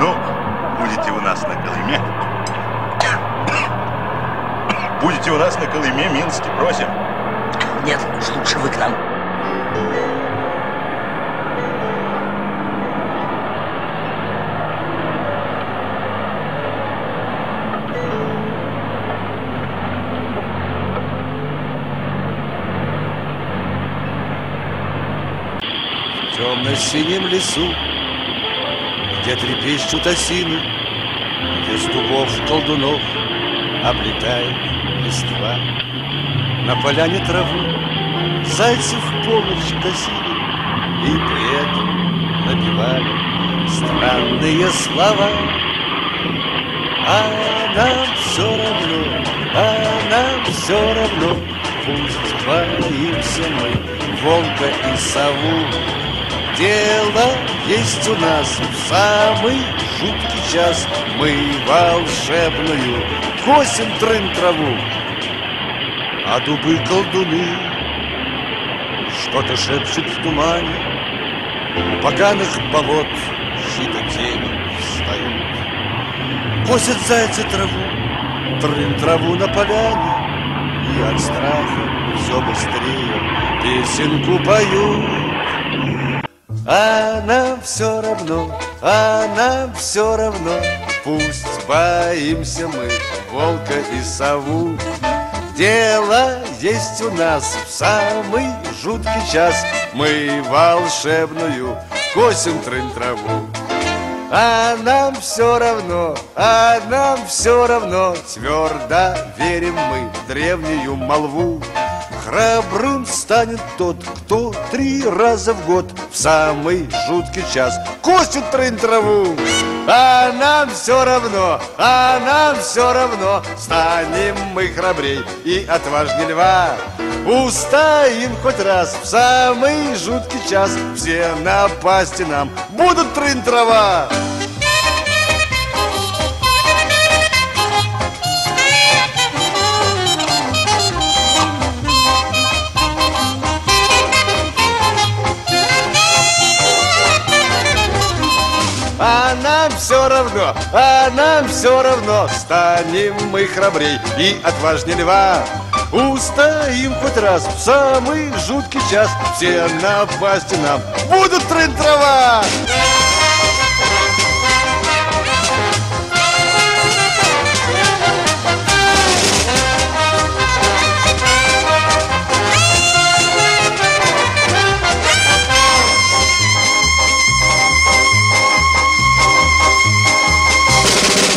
Ну, будете у нас на Колыме. Будете у нас на Колыме, милости просим. Нет, уж лучше вы к нам. В темно-синем лесу, где трепещут осины, где с дубов колдунов облетает листва, на поляне траву зайцы в полночь косили и при этом напевали странные слова. А нам все равно, все равно, пусть боимся мы волка и сову. Дело есть у нас в самый жуткий час. Мы волшебную косим трын-траву, а дубы-колдуны что-то шепчут в тумане. У поганых болот щиты тени встают. Косят зайцы траву, трын-траву на поляне, и от страха все быстрее песенку поют. А нам все равно, пусть боимся мы волка и сову. Дело есть у нас в самый жуткий час. Мы волшебную косим трын-траву. А нам все равно, твердо верим мы в древнюю молву. Храбрым станет тот, кто 3 раза в год в самый жуткий час косит трын-траву. А нам все равно, станем мы храбрей и отважней льва. Устоим хоть раз в самый жуткий час, все напасти нам будут трын-трава. А нам все равно, станем мы храбрей и отважней льва. Устоим хоть раз в самый жуткий час, все напасти нам будут трын-трава.